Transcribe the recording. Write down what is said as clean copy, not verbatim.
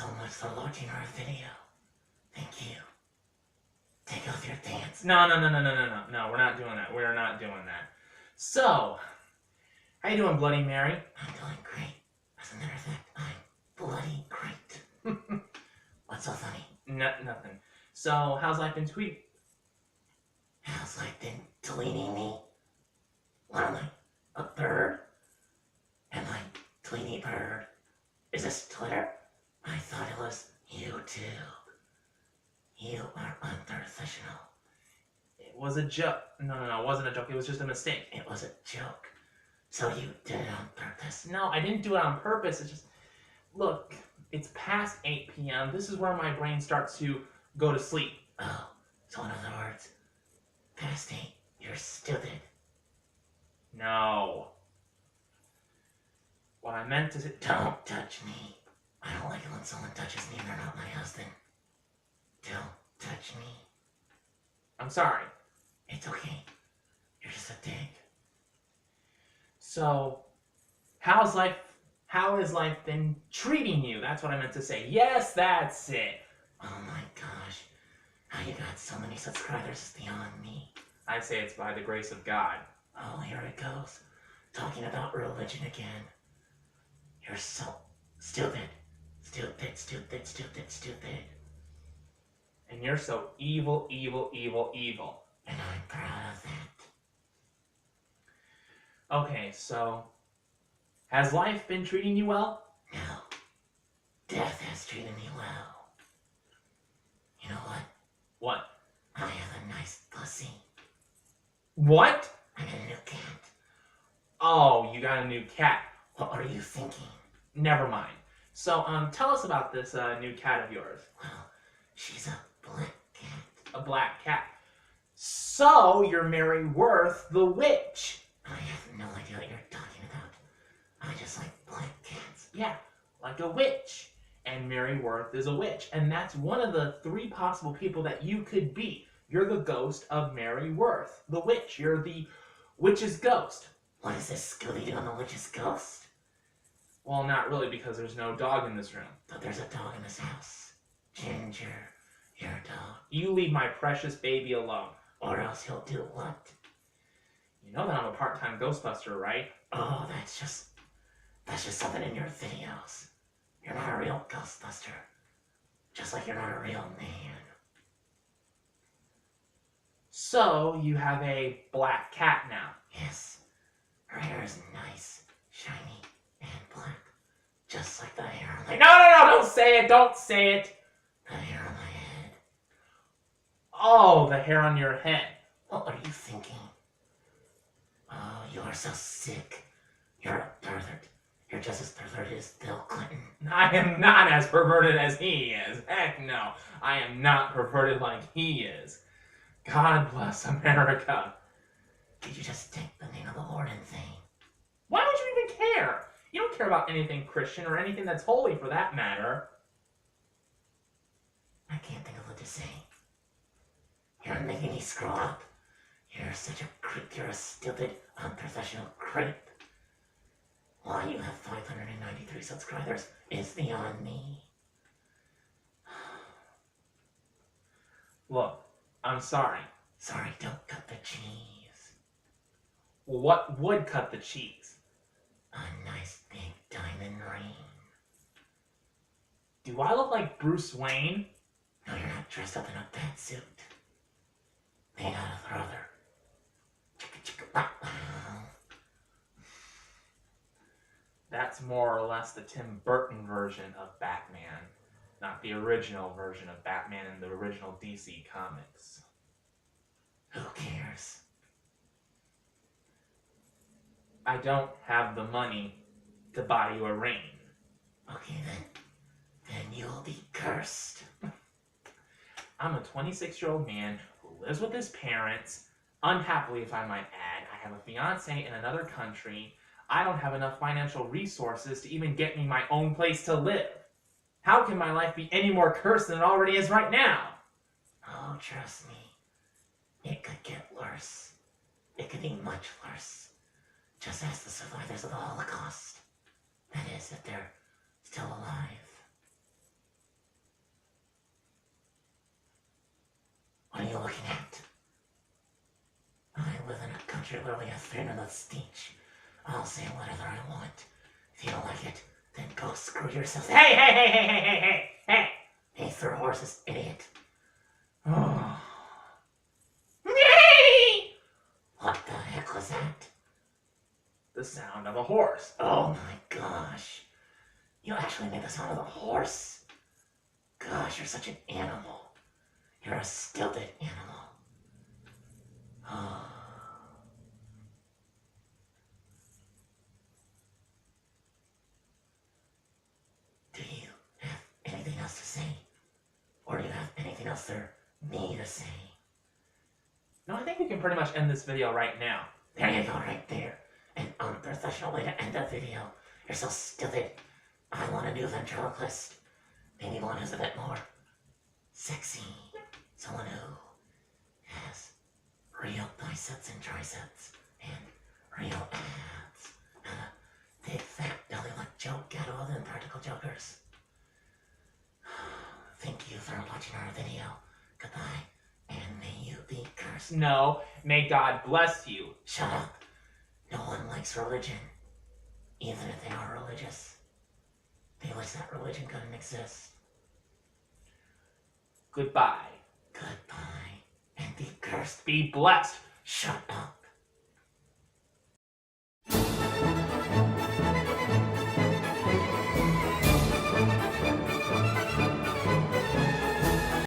so much for watching our video. Thank you. Take off your pants. No, we're not doing that. We're not doing that. So, how you doing, Bloody Mary? I'm doing great. As a matter of fact, I'm bloody great. What's so funny? Nothing. So, how's life been tweeting? How's life been tweeting me? What am I? A bird? Am I Tweety Bird? Is this Twitter? I thought it was YouTube. You are unprofessional. It was a joke. No, it wasn't a joke. It was just a mistake. It was a joke. So you did it on purpose? No, I didn't do it on purpose. It's just, look, it's past 8 p.m. This is where my brain starts to go to sleep. Oh, so in other words, past 8, you're stupid. No. What I meant to say... Don't touch me. I don't like it when someone touches me and they're not my husband. Don't touch me. I'm sorry. It's okay. You're just a dick. So, how has life been treating you? That's what I meant to say. Yes, that's it. Oh my gosh. How you got so many subscribers is beyond me. I say it's by the grace of God. Oh, here it goes. Talking about religion again. You're so stupid. Stupid. And you're so evil. And I'm proud of that. Okay, so, has life been treating you well? No. Death has treated me well. You know what? What? I have a nice pussy. What? I got a new cat. Oh, you got a new cat. What are you thinking? Never mind. So, tell us about this new cat of yours. Well, she's a black cat. A black cat. So, you're Mary Worth, the witch. I have no idea what you're talking about. I just like black cats. Yeah, like a witch. And Mary Worth is a witch. And that's one of the 3 possible people that you could be. You're the ghost of Mary Worth, the witch. You're the witch's ghost. What is this, Scooby-Doo and the witch's ghost? Well, not really, because there's no dog in this room. But there's a dog in this house. Ginger, you're a dog. You leave my precious baby alone. Or else he'll do what? You know that I'm a part-time Ghostbuster, right? Oh, that's just something in your videos. You're not a real Ghostbuster. Just like you're not a real man. So, you have a black cat now. Yes. Her hair is nice, shiny, and black. Just like the hair on my... No, don't say it, The hair on my head. Oh, the hair on your head. What are you thinking? Oh, you are so sick. You're a pervert. You're just as perverted as Bill Clinton. I am not as perverted as he is. Heck no. I am not perverted like he is. God bless America. Did you just take the name of the Lord in vain? Why would you even care? You don't care about anything Christian or anything that's holy for that matter. I can't think of what to say. You're making me scroll up. You're such a creep. You're a stupid, unprofessional creep. Why you have 593 subscribers is beyond me. Look, I'm sorry. Sorry, don't cut the cheese. What would cut the cheese? A nice big diamond ring. Do I look like Bruce Wayne? No, you're not dressed up in a bat suit. Made out of leather. That's more or less the Tim Burton version of Batman, not the original version of Batman in the original DC comics. Who cares? I don't have the money to buy you a ring. Okay then you'll be cursed. I'm a 26-year-old man who lives with his parents, unhappily if I might add. I have a fiance in another country. I don't have enough financial resources to even get me my own place to live. How can my life be any more cursed than it already is right now? Oh, trust me. It could get worse. It could be much worse. Just ask the survivors of the Holocaust. That is, if they're still alive. What are you looking at? I live in a country literally has freedom of speech. I'll say whatever I want. If you don't like it, then go screw yourself. Hey, hey, hey, hey, hey, hey, hey, hey! Hey, throw horses, idiot. Oh. What the heck was that? The sound of a horse. Oh my gosh. You actually made the sound of a horse. Gosh, you're such an animal. You're a stilted animal. Oh. Do you have anything else to say? Or do you have anything else for me to say? No, I think we can pretty much end this video right now. There you go, right there. An unprofessional way to end a video. You're so stilted. I want a new ventriloquist. Maybe one who's a bit more sexy. Someone who has real biceps and triceps and real abs. And a big fat belly like Joe Gatto of the Impractical Jokers. Thank you for watching our video. Goodbye. And may you be cursed. No, may God bless you. Shut up. No one likes religion. Even if they are religious. They wish that religion couldn't exist. Goodbye. Goodbye. And be cursed. Be blessed. Shut up.